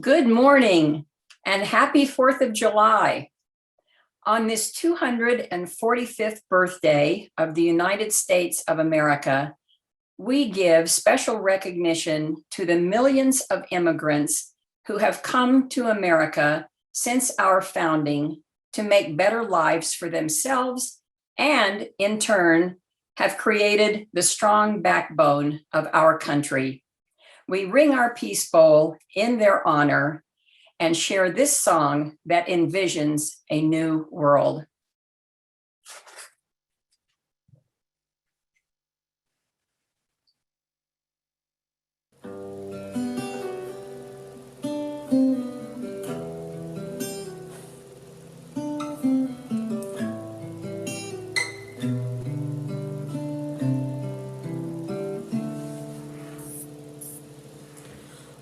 Good morning and happy 4th of July. On this 245th birthday of the United States of America, we give special recognition to the millions of immigrants who have come to America since our founding to make better lives for themselves and, in turn, have created the strong backbone of our country. We ring our peace bowl in their honor and share this song that envisions a new world.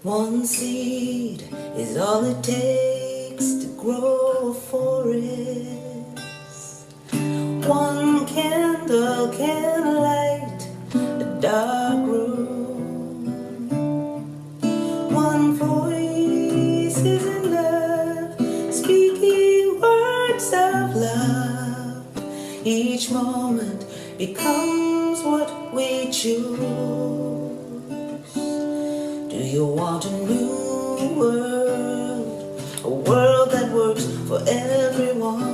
One seed is all it takes to grow a forest. One candle can light a dark room. One voice is enough, speaking words of love. Each moment becomes what we choose. Do you want a new world? A world that works for everyone?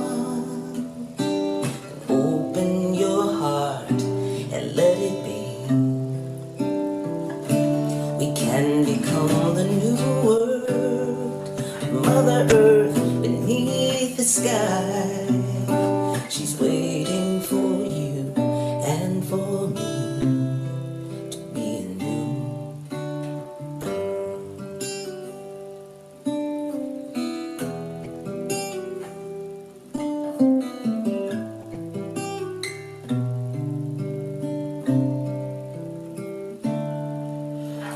Open your heart and let it be. We can become the new world. Mother Earth beneath the sky. She's waiting for you and for me.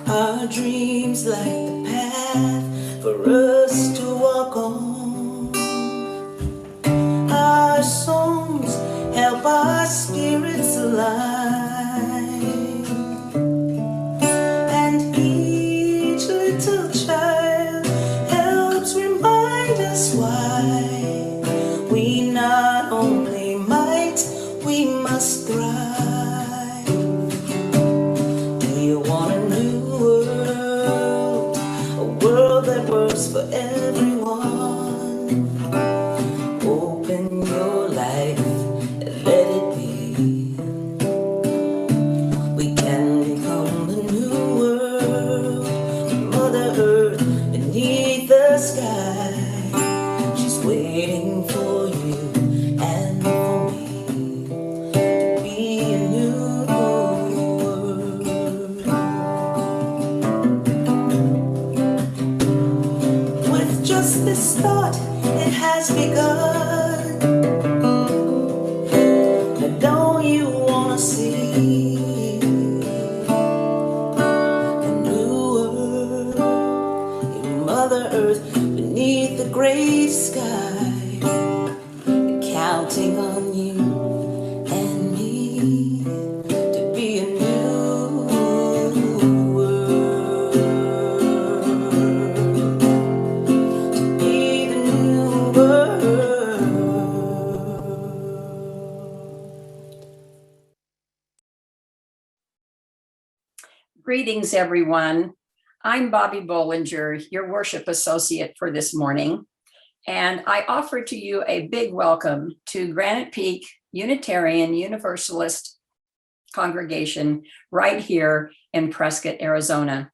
Our dreams light the path for us to walk on. Our songs help our spirits align. And each little child helps remind us why we not only might, we must thrive. Do you want a new world, a world that works for everyone? Open your life and let it be. We can become the new world, Mother Earth beneath the sky. She's waiting for you and for me to be a new world. With just this thought, it has begun. But don't you wanna see a new world? Your Mother Earth beneath the gray sky, counting on you and me to be a new world. To be the new world. Greetings, everyone. I'm Bobby Bollinger, your worship associate for this morning, and I offer to you a big welcome to Granite Peak Unitarian Universalist congregation right here in Prescott, Arizona.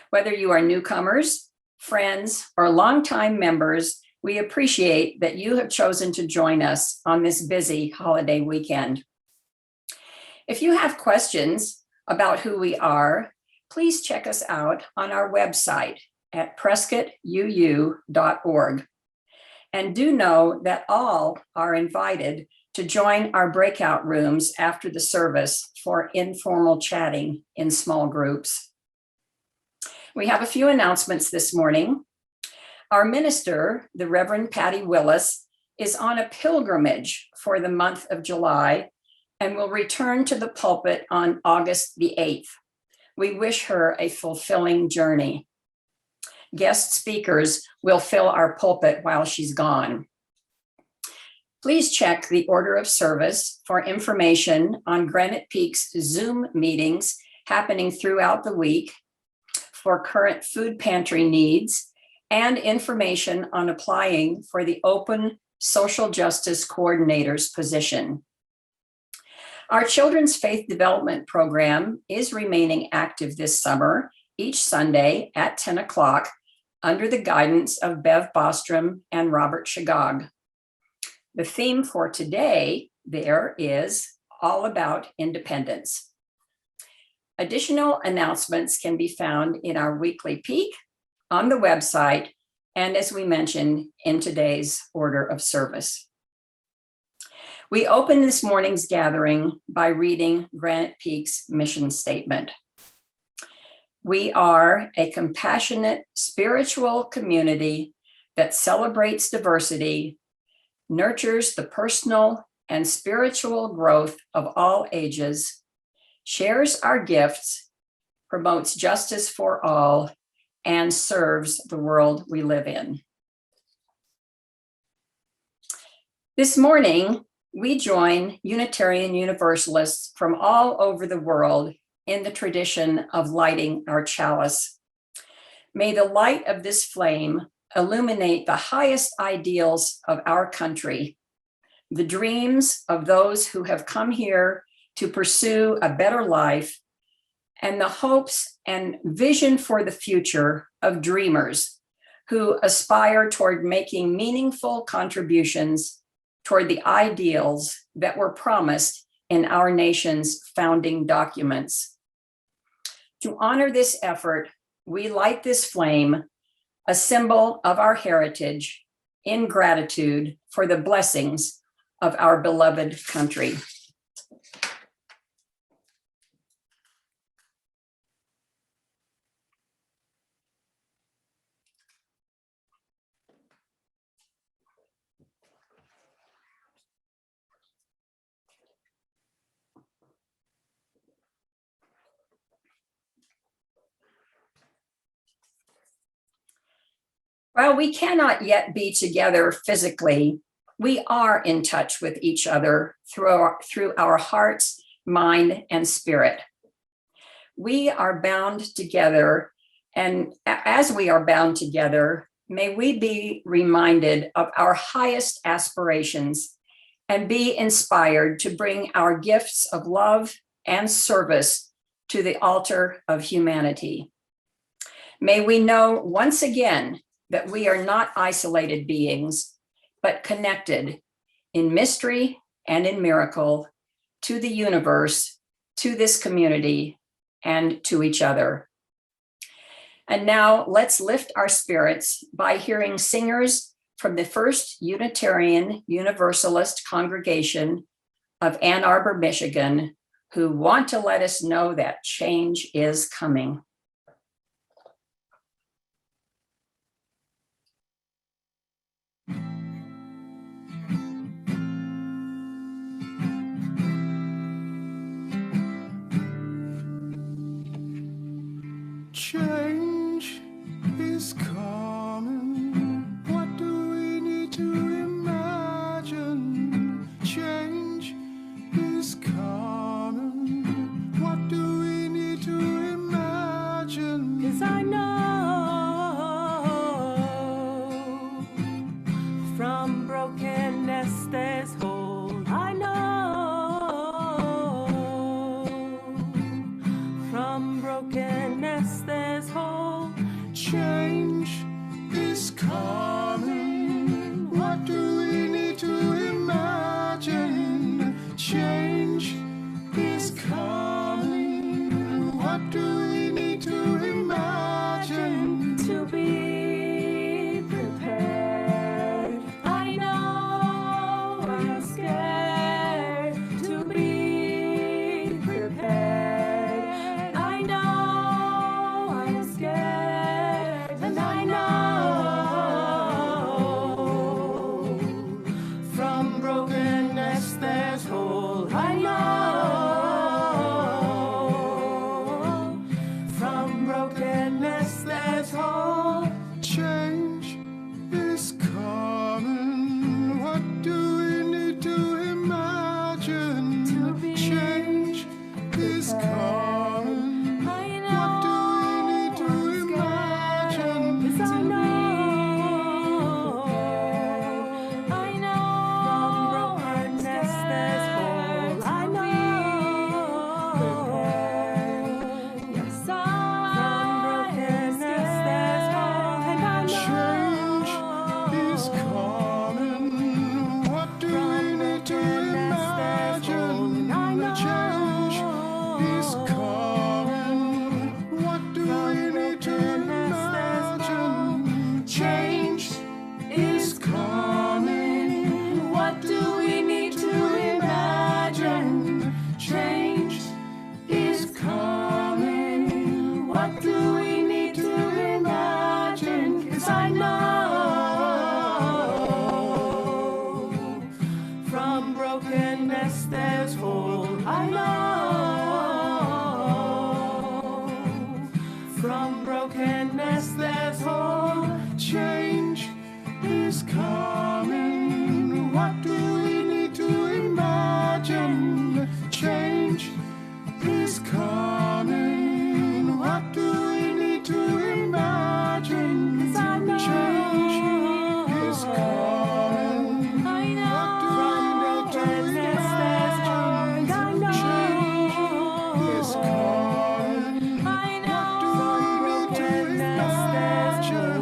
Whether you are newcomers, friends, or longtime members, we appreciate that you have chosen to join us on this busy holiday weekend. If you have questions about who we are, please check us out on our website at prescottuu.org. And do know that all are invited to join our breakout rooms after the service for informal chatting in small groups. We have a few announcements this morning. Our minister, the Reverend Patty Willis, is on a pilgrimage for the month of July and will return to the pulpit on August the 8th. We wish her a fulfilling journey. guest speakers will fill our pulpit while she's gone. Please check the order of service for information on Granite Peak's Zoom meetings happening throughout the week, for current food pantry needs, and information on applying for the open social justice coordinator's position. Our Children's Faith Development Program is remaining active this summer, each Sunday at 10 o'clock, under the guidance of Bev Bostrom and Robert Shagog. The theme for today there is all about independence. Additional announcements can be found in our weekly peek, on the website, and as we mentioned, in today's order of service. We open this morning's gathering by reading Granite Peak's mission statement. We are a compassionate spiritual community that celebrates diversity, nurtures the personal and spiritual growth of all ages, shares our gifts, promotes justice for all, and serves the world we live in. This morning, we join Unitarian Universalists from all over the world in the tradition of lighting our chalice. May the light of this flame illuminate the highest ideals of our country, the dreams of those who have come here to pursue a better life, and the hopes and vision for the future of dreamers who aspire toward making meaningful contributions toward the ideals that were promised in our nation's founding documents. To honor this effort, we light this flame, a symbol of our heritage, in gratitude for the blessings of our beloved country. While we cannot yet be together physically, we are in touch with each other through our hearts, mind, and spirit. We are bound together, and as we are bound together, may we be reminded of our highest aspirations and be inspired to bring our gifts of love and service to the altar of humanity. May we know once again that we are not isolated beings, but connected in mystery and in miracle to the universe, to this community, and to each other. And now let's lift our spirits by hearing singers from the First Unitarian Universalist Congregation of Ann Arbor, Michigan, who want to let us know that change is coming. Change is coming. What do we need to imagine? Change is coming. What do we need to imagine? 'Cause I know from brokenness there's hope. I know from brokenness there's hope. Change is coming. What do we need to imagine? Change is coming. What do we need to imagine? To be prepared. I know I'm scared. To be prepared. I know I'm scared. And I know from brokenness there's hope. I know from brokenness there's hope. What do we need to imagine? Change is coming. What do we need to imagine? Change is coming. What do we need to imagine? Change is coming. What do we need to imagine?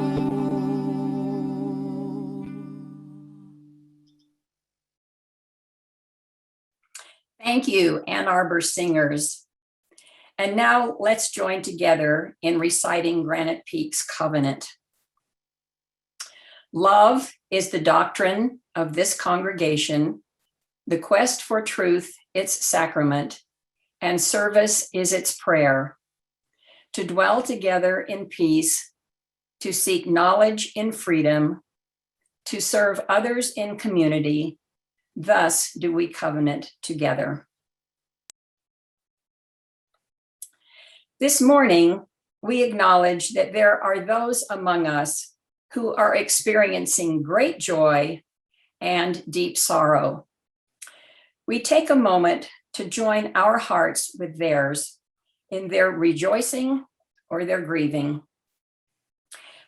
Thank you, Ann Arbor singers. And now let's join together in reciting Granite Peak's covenant. Love is the doctrine of this congregation, the quest for truth its sacrament, and service is its prayer. To dwell together in peace, to seek knowledge in freedom, to serve others in community, thus do we covenant together. This morning, we acknowledge that there are those among us who are experiencing great joy and deep sorrow. We take a moment to join our hearts with theirs in their rejoicing or their grieving.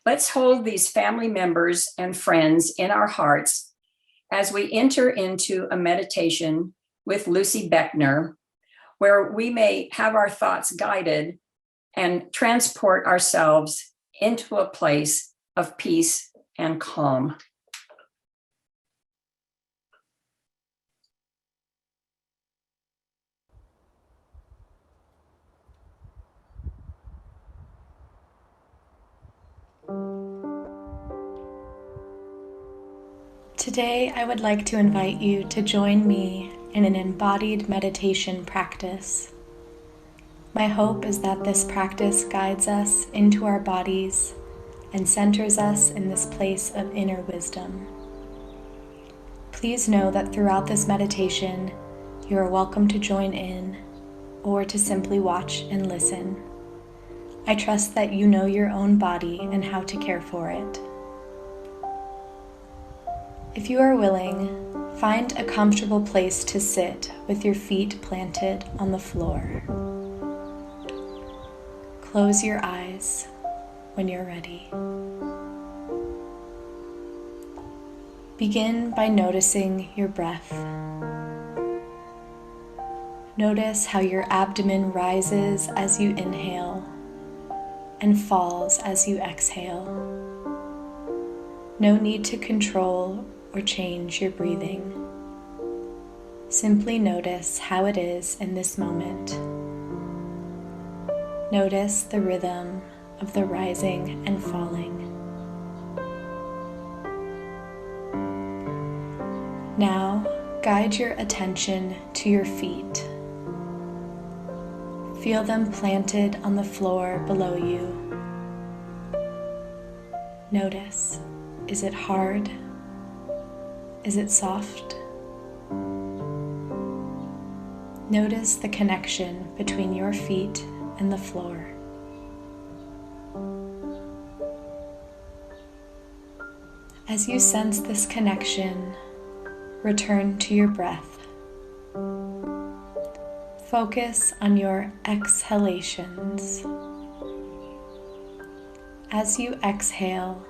Let's hold these family members and friends in our hearts as we enter into a meditation with Lucy Beckner, where we may have our thoughts guided and transport ourselves into a place of peace and calm. Today, I would like to invite you to join me in an embodied meditation practice. My hope is that this practice guides us into our bodies and centers us in this place of inner wisdom. Please know that throughout this meditation, you are welcome to join in or to simply watch and listen. I trust that you know your own body and how to care for it. If you are willing, find a comfortable place to sit with your feet planted on the floor. Close your eyes when you're ready. Begin by noticing your breath. Notice how your abdomen rises as you inhale and falls as you exhale. No need to control or change your breathing. Simply notice how it is in this moment. Notice the rhythm of the rising and falling. Now, guide your attention to your feet. Feel them planted on the floor below you. Notice, is it hard? Is it soft? Notice the connection between your feet and the floor. As you sense this connection, return to your breath. Focus on your exhalations. As you exhale,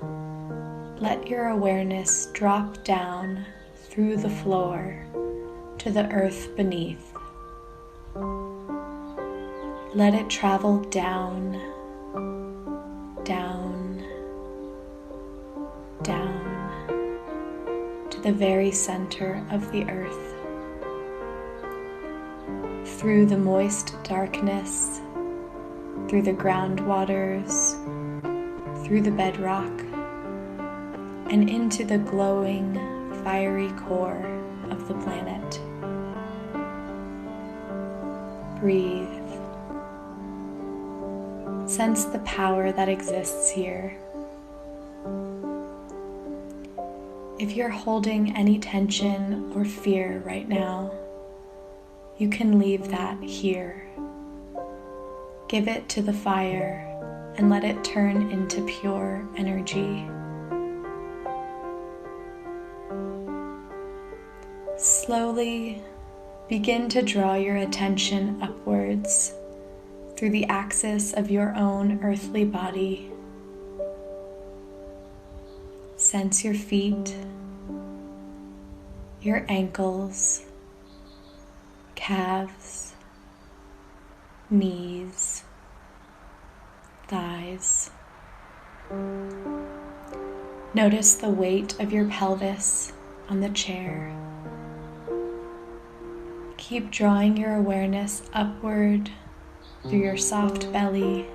let your awareness drop down through the floor to the earth beneath. Let it travel down, down, down to the very center of the earth. Through the moist darkness, through the groundwaters, through the bedrock, and into the glowing, fiery core of the planet. Breathe. Sense the power that exists here. If you're holding any tension or fear right now, you can leave that here. Give it to the fire and let it turn into pure energy. Slowly begin to draw your attention upwards through the axis of your own earthly body. Sense your feet, your ankles, calves, knees, thighs. Notice the weight of your pelvis on the chair. Keep drawing your awareness upward through your soft belly.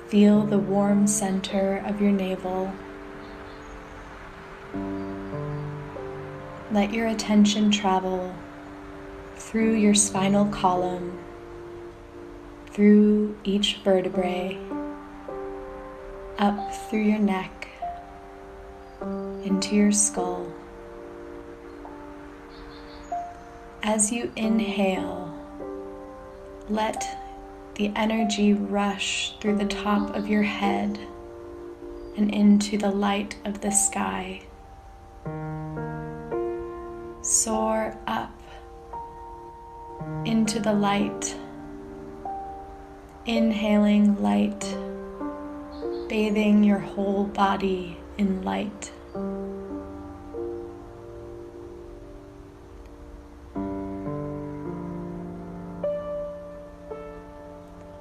Feel the warm center of your navel. Let your attention travel through your spinal column, through each vertebrae, up through your neck, into your skull. As you inhale, let the energy rush through the top of your head and into the light of the sky. Soar up into the light, inhaling light, bathing your whole body in light.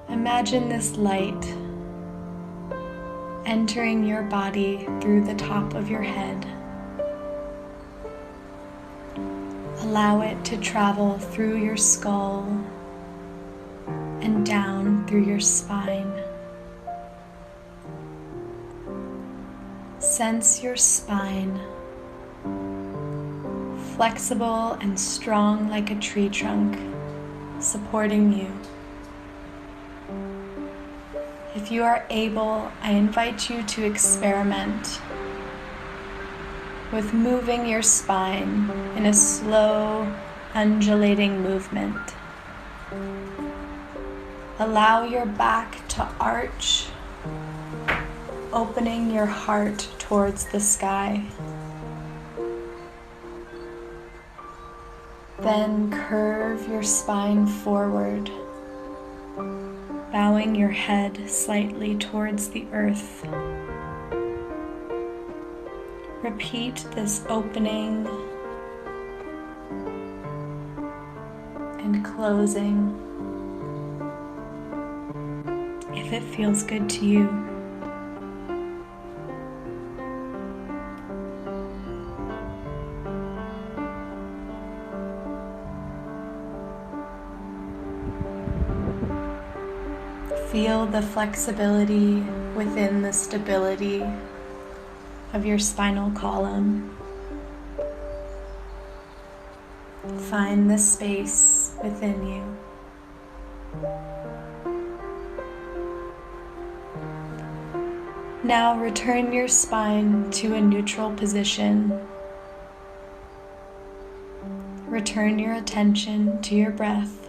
Imagine this light entering your body through the top of your head. Allow it to travel through your skull and down through your spine. Sense your spine, flexible and strong like a tree trunk, supporting you. If you are able, I invite you to experiment with moving your spine in a slow, undulating movement. Allow your back to arch, opening your heart towards the sky. Then curve your spine forward, bowing your head slightly towards the earth. Repeat this opening and closing if it feels good to you. Feel the flexibility within the stability of your spinal column. Find the space within you. Now return your spine to a neutral position. Return your attention to your breath.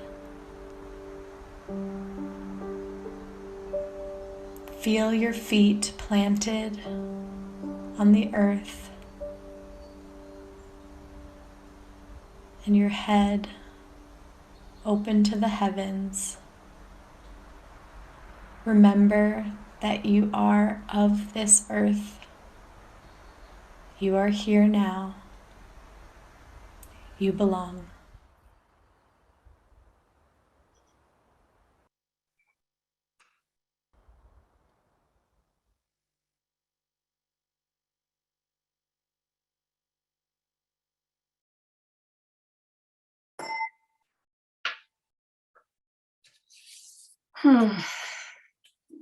Feel your feet planted on the earth and your head open to the heavens. Remember that you are of this earth. You are here now. You belong.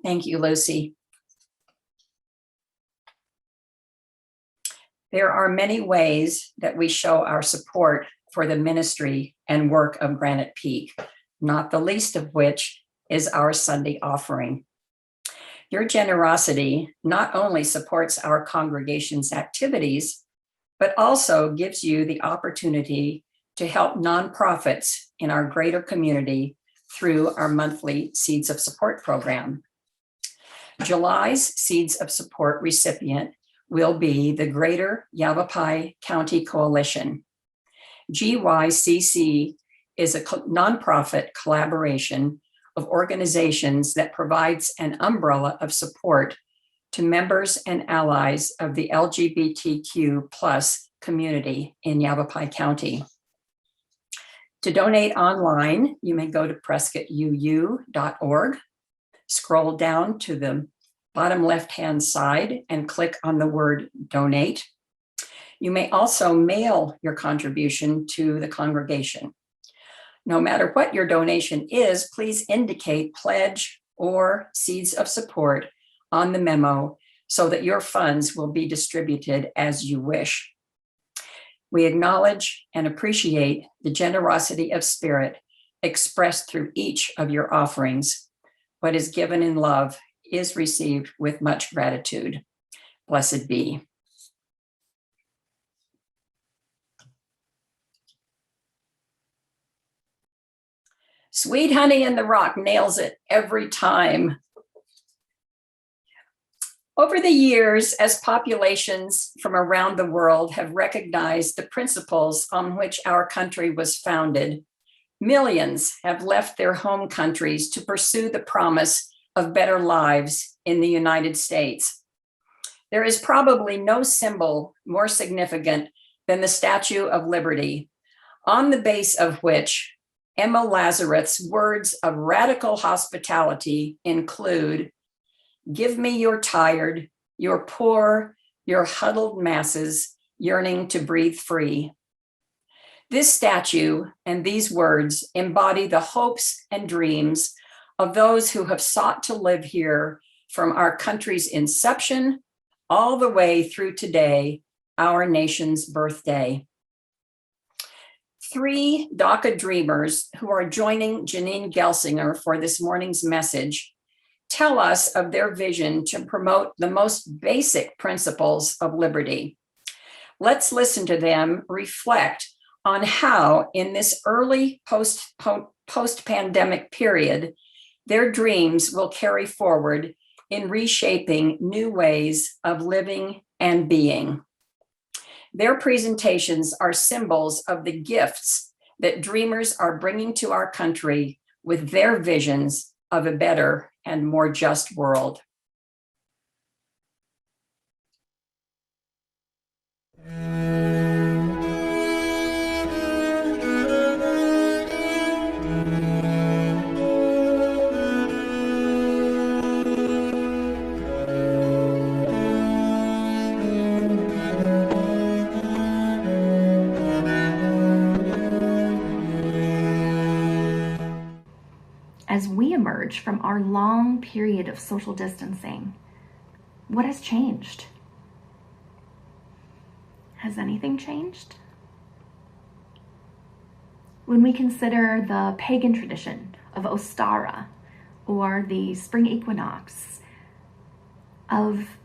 Thank you, Lucy. There are many ways that we show our support for the ministry and work of Granite Peak, not the least of which is our Sunday offering. Your generosity not only supports our congregation's activities, but also gives you the opportunity to help nonprofits in our greater community through our monthly Seeds of Support program. July's Seeds of Support recipient will be the Greater Yavapai County Coalition. GYCC is a nonprofit collaboration of organizations that provides an umbrella of support to members and allies of the LGBTQ plus community in Yavapai County. To donate online, you may go to prescottuu.org, scroll down to the bottom left-hand side and click on the word donate. You may also mail your contribution to the congregation. No matter what your donation is, please indicate pledge or seeds of support on the memo so that your funds will be distributed as you wish. We acknowledge and appreciate the generosity of spirit expressed through each of your offerings. What is given in love is received with much gratitude. Blessed be. Sweet Honey in the Rock nails it every time. Over the years, as populations from around the world have recognized the principles on which our country was founded, millions have left their home countries to pursue the promise of better lives in the United States. There is probably no symbol more significant than the Statue of Liberty, on the base of which Emma Lazarus' words of radical hospitality include, "Give me your tired, your poor, your huddled masses yearning to breathe free." This statue and these words embody the hopes and dreams of those who have sought to live here from our country's inception all the way through today, our nation's birthday. 3 DACA dreamers who are joining Janine Gelsinger for this morning's message tell us of their vision to promote the most basic principles of liberty. Let's listen to them reflect on how, in this early post-pandemic period, their dreams will carry forward in reshaping new ways of living and being. Their presentations are symbols of the gifts that dreamers are bringing to our country with their visions of a better and more just world. As we emerge from our long period of social distancing, what has changed? Has anything changed? When we consider the pagan tradition of Ostara or the spring equinox, of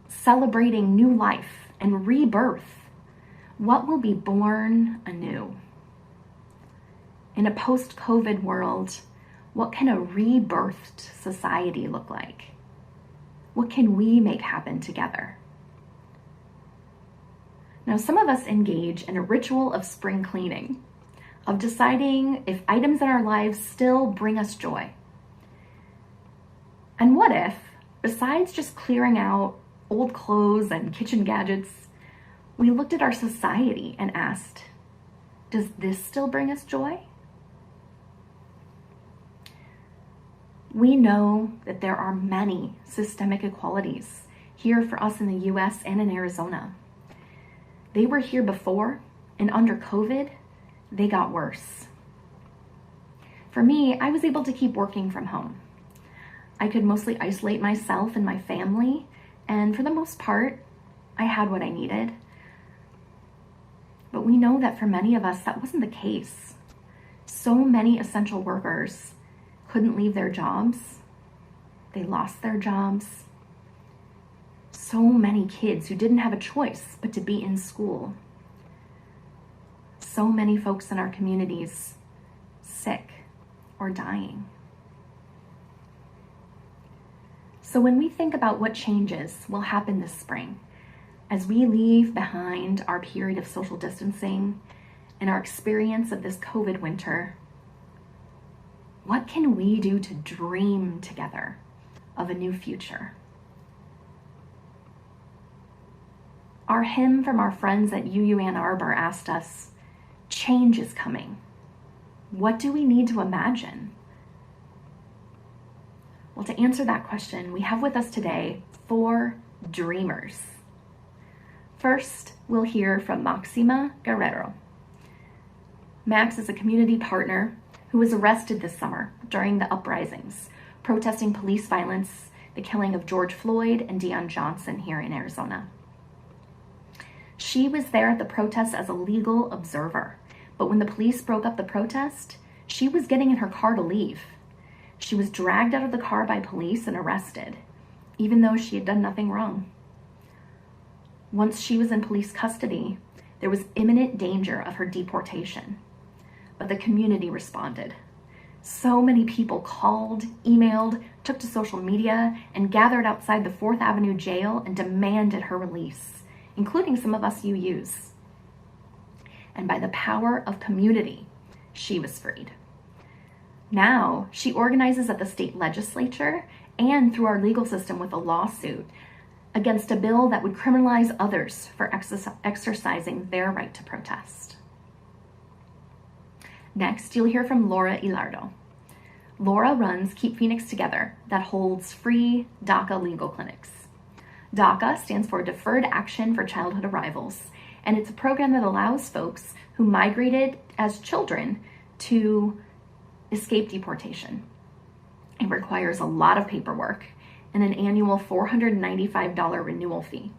celebrating new life and rebirth, what will be born anew? In a post-COVID world, what can a rebirthed society look like? What can we make happen together? Now, some of us engage in a ritual of spring cleaning, of deciding if items in our lives still bring us joy. And what if, besides just clearing out old clothes and kitchen gadgets, we looked at our society and asked, does this still bring us joy? We know that there are many systemic inequalities here for us in the US and in Arizona. They were here before, and under COVID, they got worse. For me, I was able to keep working from home. I could mostly isolate myself and my family, and for the most part, I had what I needed. But we know that for many of us, that wasn't the case. So many essential workers couldn't leave their jobs. They lost their jobs. So many kids who didn't have a choice but to be in school. So many folks in our communities sick or dying. So when we think about what changes will happen this spring, As we leave behind our period of social distancing and our experience of this COVID winter, what can we do to dream together of a new future? Our hymn from our friends at UU Ann Arbor asked us, change is coming. What do we need to imagine? Well, to answer that question, we have with us today 4 dreamers. First, we'll hear from Maxima Guerrero. Max is a community partner who was arrested this summer during the uprisings, protesting police violence, the killing of George Floyd and Deion Johnson here in Arizona. She was there at the protest as a legal observer, but when the police broke up the protest, she was getting in her car to leave. She was dragged out of the car by police and arrested, even though she had done nothing wrong. Once she was in police custody, there was imminent danger of her deportation, but the community responded. So many people called, emailed, took to social media, and gathered outside the 4th Avenue jail and demanded her release, including some of us UUs. And by the power of community, she was freed. Now, she organizes at the state legislature and through our legal system with a lawsuit against a bill that would criminalize others for exercising their right to protest. Next, you'll hear from Laura Ilardo. Laura runs Keep Phoenix Together, that holds free DACA legal clinics. DACA stands for Deferred Action for Childhood Arrivals, and it's a program that allows folks who migrated as children to escape deportation. It requires a lot of paperwork and an annual $495 renewal fee.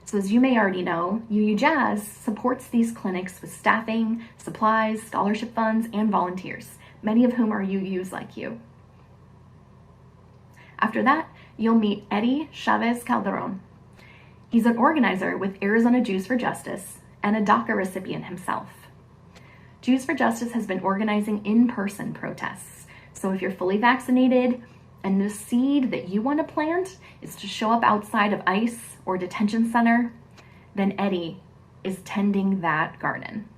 So as you may already know, UU Jazz supports these clinics with staffing, supplies, scholarship funds, and volunteers, many of whom are UUs like you. After that, you'll meet Eddie Chavez Calderon. He's an organizer with Arizona Jews for Justice and a DACA recipient himself. Jews for Justice has been organizing in-person protests. So if you're fully vaccinated and the seed that you want to plant is to show up outside of ICE or detention center, then Eddie is tending that garden.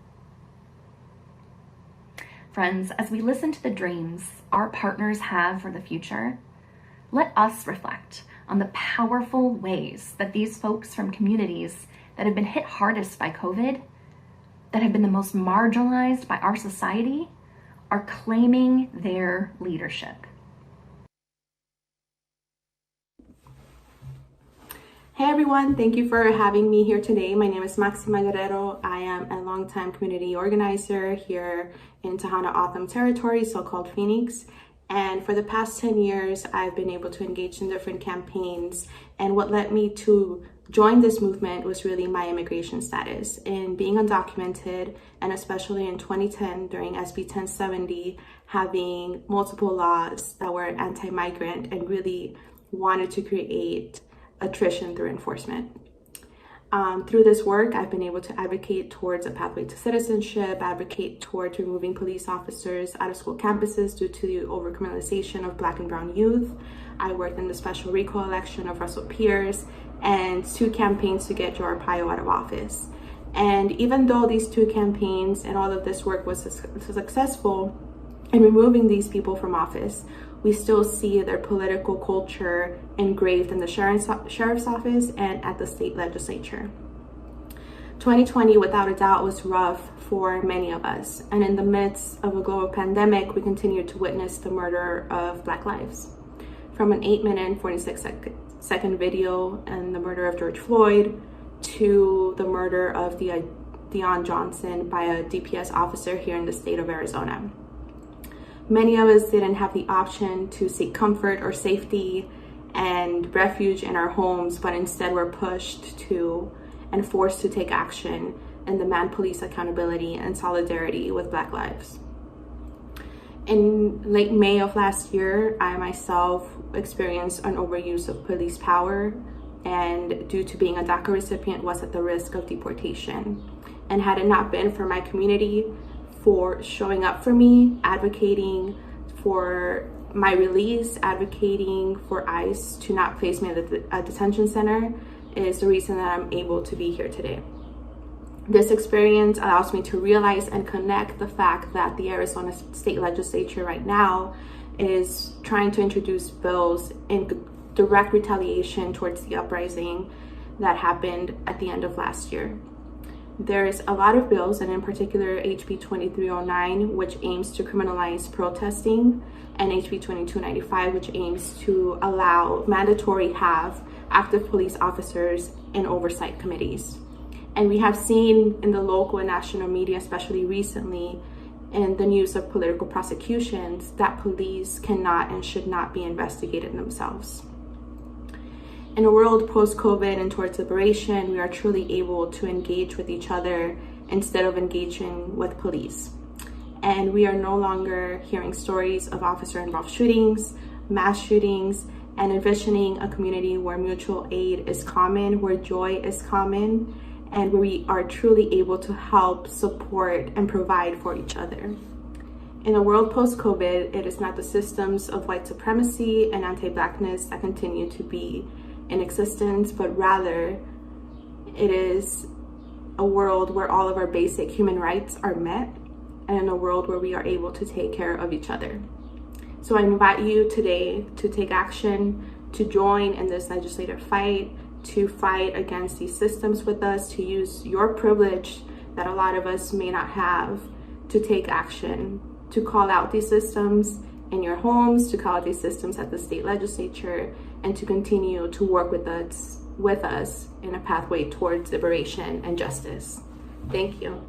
Friends, as we listen to the dreams our partners have for the future, let us reflect on the powerful ways that these folks from communities that have been hit hardest by COVID, that have been the most marginalized by our society, are claiming their leadership. Hey everyone, thank you for having me here today. My name is Maxima Guerrero. I am a longtime community organizer here in Tohono O'odham territory, so-called Phoenix. And for the past 10 years, I've been able to engage in different campaigns. And what led me to join this movement was really my immigration status. And being undocumented, and especially in 2010 during SB 1070, having multiple laws that were anti-migrant and really wanted to create attrition through enforcement. Through this work, I've been able to advocate towards a pathway to citizenship, advocate towards removing police officers out of school campuses due to the overcriminalization of Black and brown youth. I worked in the special recall election of Russell Pierce and 2 campaigns to get Joe Arpaio out of office. And even though these 2 campaigns and all of this work was successful in removing these people from office, we still see their political culture engraved in the sheriff's office and at the state legislature. 2020, without a doubt, was rough for many of us. And in the midst of a global pandemic, we continue to witness the murder of Black lives. From an 8-minute and 46-second video and the murder of George Floyd to the murder of Deion Johnson by a DPS officer here in the state of Arizona. Many of us didn't have the option to seek comfort or safety and refuge in our homes, but instead were pushed to and forced to take action and demand police accountability and solidarity with Black lives. In late May of last year, I myself experienced an overuse of police power, and due to being a DACA recipient, was at the risk of deportation. And had it not been for my community for showing up for me, advocating for my release, advocating for ICE to not place me at a detention center, is the reason that I'm able to be here today. This experience allows me to realize and connect the fact that the Arizona State Legislature right now is trying to introduce bills in direct retaliation towards the uprising that happened at the end of last year. There's a lot of bills, and in particular HB 2309, which aims to criminalize protesting, and HB 2295, which aims to allow mandatory have active police officers in oversight committees. And we have seen in the local and national media, especially recently, in the news of political prosecutions, that police cannot and should not be investigated themselves. In a world post-COVID and towards liberation, we are truly able to engage with each other instead of engaging with police. And we are no longer hearing stories of officer-involved shootings, mass shootings, and envisioning a community where mutual aid is common, where joy is common, and where we are truly able to help, support, and provide for each other. In a world post-COVID, it is not the systems of white supremacy and anti-Blackness that continue to be in existence, but rather it is a world where all of our basic human rights are met, and in a world where we are able to take care of each other. So I invite you today to take action, to join in this legislative fight, to fight against these systems with us, to use your privilege that a lot of us may not have, to take action, to call out these systems in your homes, to call out these systems at the state legislature, and to continue to work with us in a pathway towards liberation and justice. Thank you.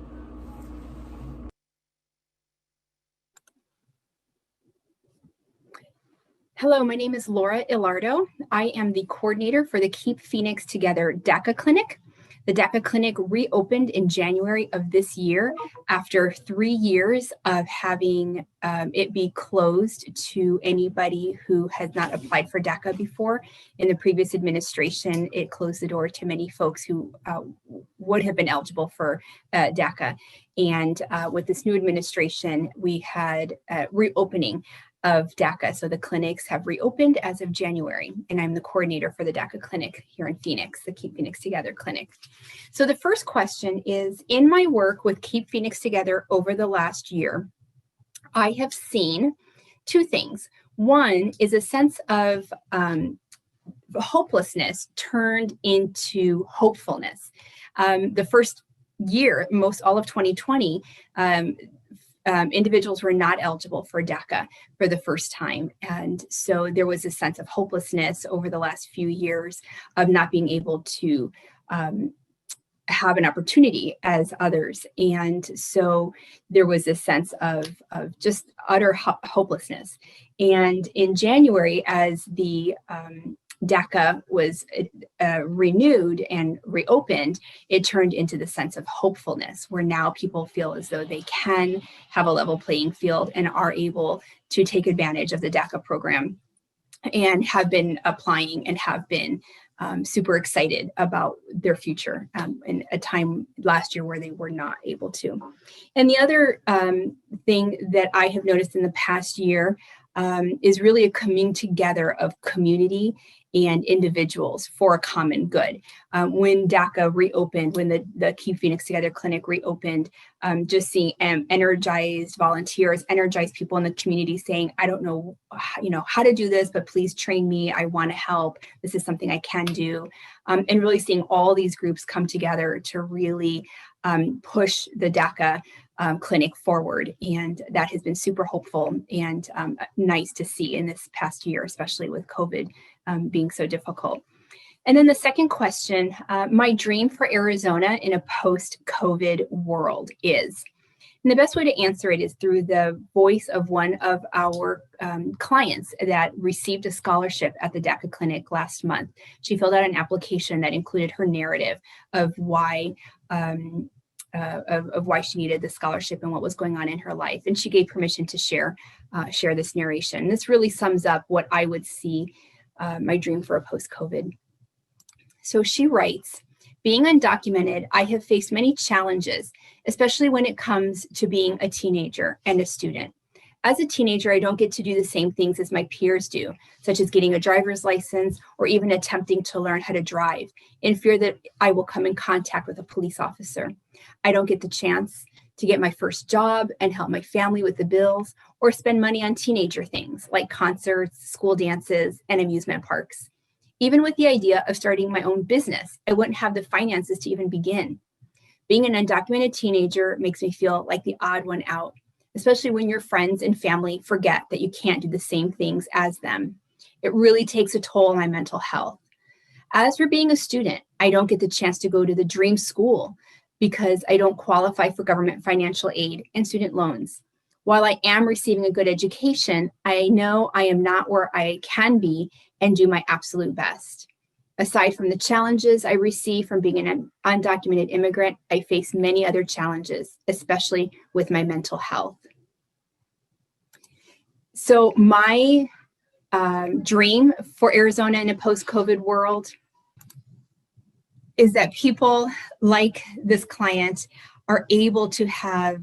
Hello, my name is Laura Ilardo. I am the coordinator for the Keep Phoenix Together DACA Clinic. The DACA Clinic reopened in January of this year after 3 years of having it be closed to anybody who has not applied for DACA before. In the previous administration, it closed the door to many folks who would have been eligible for DACA. And with this new administration, we had reopening of DACA. So the clinics have reopened as of January, and I'm the coordinator for the DACA clinic here in Phoenix, the Keep Phoenix Together clinic. So the first question is, in my work with Keep Phoenix Together over the last year, I have seen two things. One is a sense of hopelessness turned into hopefulness. The first year, all of 2020, individuals were not eligible for DACA for the first time. And so there was a sense of hopelessness over the last few years of not being able to have an opportunity as others. And so there was a sense of just utter hopelessness. And in January, as the DACA was renewed and reopened, it turned into the sense of hopefulness, where now people feel as though they can have a level playing field and are able to take advantage of the DACA program, and have been applying and have been super excited about their future in a time last year where they were not able to. And the other thing that I have noticed in the past year is really a coming together of community and individuals for a common good. When DACA reopened, when the Keep Phoenix Together clinic reopened, just seeing energized volunteers, energized people in the community saying, I don't know, how to do this, but please train me. I want to help. This is something I can do. And really seeing all these groups come together to really push the DACA clinic forward. And that has been super hopeful and nice to see in this past year, especially with COVID being so difficult. And then the second question, my dream for Arizona in a post-COVID world is, and the best way to answer it is through the voice of one of our clients that received a scholarship at the DACA clinic last month. She filled out an application that included her narrative of why she needed the scholarship and what was going on in her life. And she gave permission to share this narration. This really sums up what I would see my dream for a post-COVID. So she writes, being undocumented, I have faced many challenges, especially when it comes to being a teenager and a student. As a teenager, I don't get to do the same things as my peers do, such as getting a driver's license or even attempting to learn how to drive, in fear that I will come in contact with a police officer. I don't get the chance to get my first job and help my family with the bills, or spend money on teenager things like concerts, school dances, and amusement parks. Even with the idea of starting my own business, I wouldn't have the finances to even begin. Being an undocumented teenager makes me feel like the odd one out, especially when your friends and family forget that you can't do the same things as them. It really takes a toll on my mental health. As for being a student, I don't get the chance to go to the dream school because I don't qualify for government financial aid and student loans. While I am receiving a good education, I know I am not where I can be and do my absolute best. Aside from the challenges I receive from being an undocumented immigrant, I face many other challenges, especially with my mental health. So my dream for Arizona in a post-COVID world is that people like this client are able to have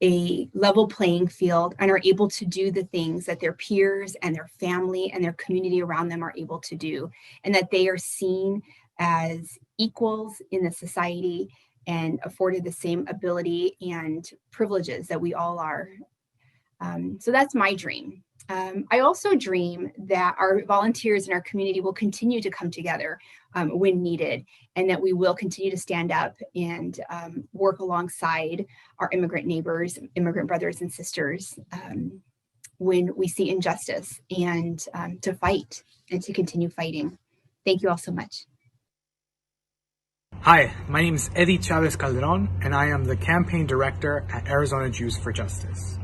a level playing field and are able to do the things that their peers and their family and their community around them are able to do, and that they are seen as equals in the society and afforded the same ability and privileges that we all are. So that's my dream. I also dream that our volunteers in our community will continue to come together when needed, and that we will continue to stand up and work alongside our immigrant neighbors, immigrant brothers and sisters when we see injustice, and to fight and to continue fighting. Thank you all so much. Hi, my name is Eddie Chavez Calderon, and I am the campaign director at Arizona Jews for Justice.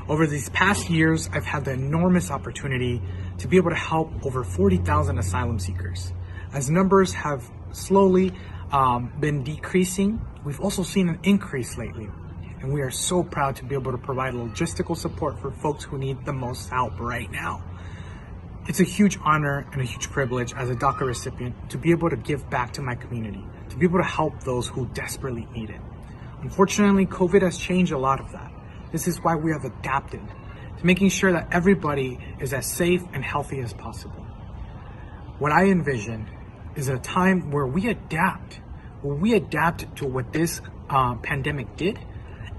Over these past years, I've had the enormous opportunity to be able to help over 40,000 asylum seekers. As numbers have slowly been decreasing, we've also seen an increase lately. And we are so proud to be able to provide logistical support for folks who need the most help right now. It's a huge honor and a huge privilege as a DACA recipient to be able to give back to my community, to be able to help those who desperately need it. Unfortunately, COVID has changed a lot of that. This is why we have adapted to making sure that everybody is as safe and healthy as possible. What I envision is a time where we adapt to what this pandemic did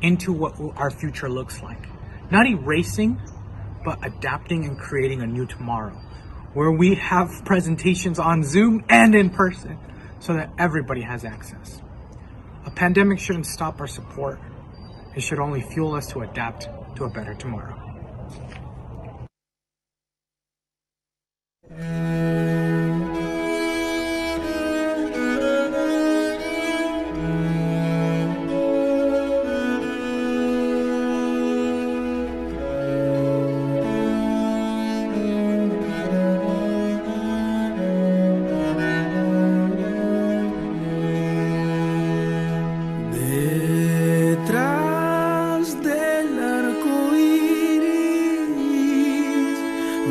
into what our future looks like. Not erasing, but adapting and creating a new tomorrow, where we have presentations on Zoom and in person so that everybody has access. A pandemic shouldn't stop our support. It should only fuel us to adapt to a better tomorrow.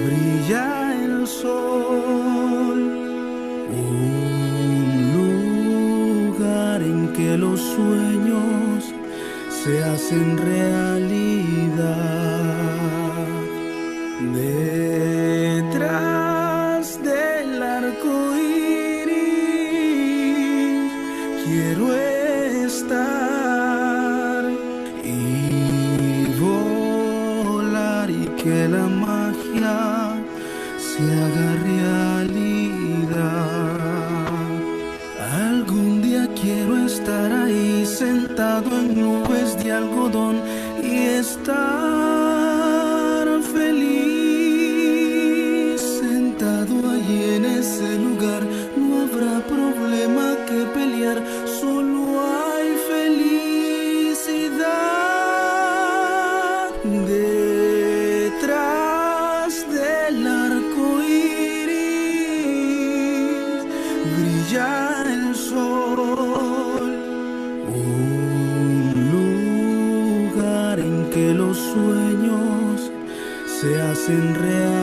Brilla el sol, un lugar en que los sueños se hacen realidad. Detrás del arco iris quiero estar y volar, y que la magia se haga realidad. Algún día quiero estar ahí sentado en nubes de algodón y estar feliz. Sentado allí en ese lugar, no habrá problema que pelear, solo hay felicidad. Detrás del arco iris brilla el sol, un lugar en que los sueños se hacen realidad.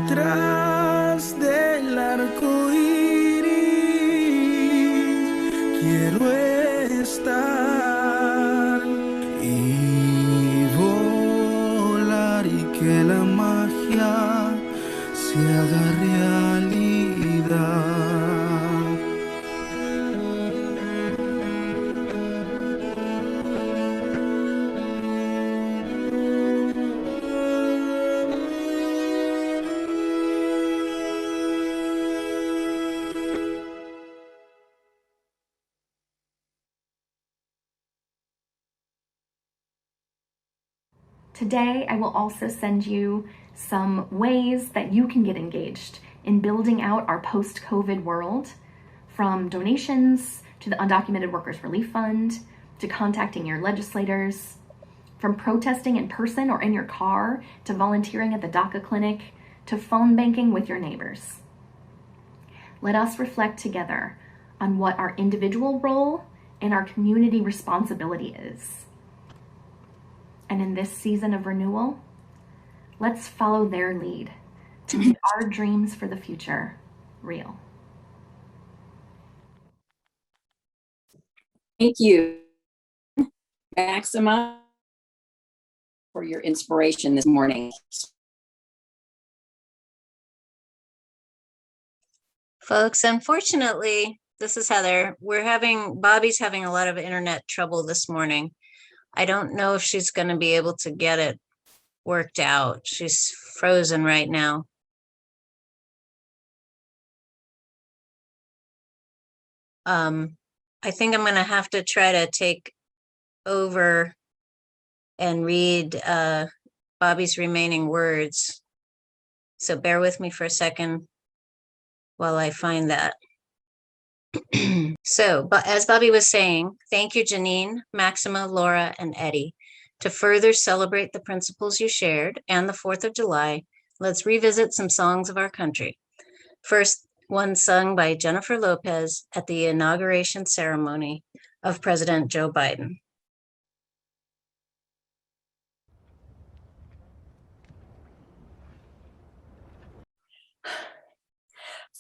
Detrás del arco iris quiero estar Today, I will also send you some ways that you can get engaged in building out our post-COVID world, from donations to the Undocumented Workers Relief Fund, to contacting your legislators, from protesting in person or in your car, to volunteering at the DACA clinic, to phone banking with your neighbors. Let us reflect together on what our individual role and our community responsibility is. And in this season of renewal, let's follow their lead to make our dreams for the future real. Thank you, Maxima, for your inspiration this morning. Folks, unfortunately, this is Heather. Bobby's having a lot of internet trouble this morning. I don't know if she's going to be able to get it worked out. She's frozen right now. I think I'm going to have to try to take over and read Bobby's remaining words. So bear with me for a second while I find that. So, but as Bobby was saying, thank you, Janine, Maxima, Laura, and Eddie. To further celebrate the principles you shared and the 4th of July, let's revisit some songs of our country. First, one sung by Jennifer Lopez at the inauguration ceremony of President Joe Biden.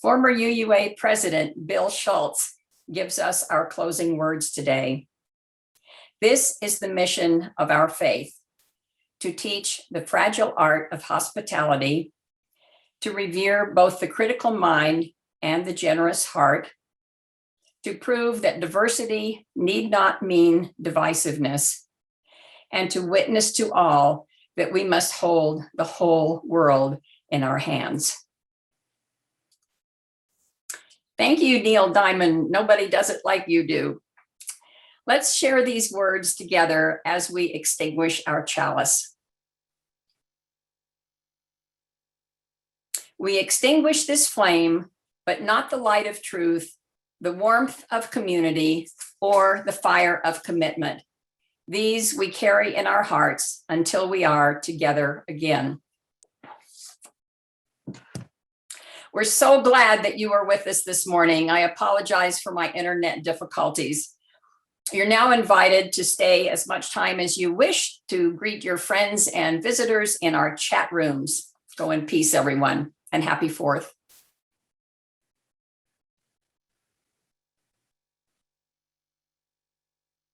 Former UUA President Bill Schultz gives us our closing words today. This is the mission of our faith: to teach the fragile art of hospitality, to revere both the critical mind and the generous heart, to prove that diversity need not mean divisiveness, and to witness to all that we must hold the whole world in our hands. Thank you, Neil Diamond. Nobody does it like you do. Let's share these words together as we extinguish our chalice. We extinguish this flame, but not the light of truth, the warmth of community, or the fire of commitment. These we carry in our hearts until we are together again. We're so glad that you are with us this morning. I apologize for my internet difficulties. You're now invited to stay as much time as you wish to greet your friends and visitors in our chat rooms. Go in peace, everyone, and happy 4th.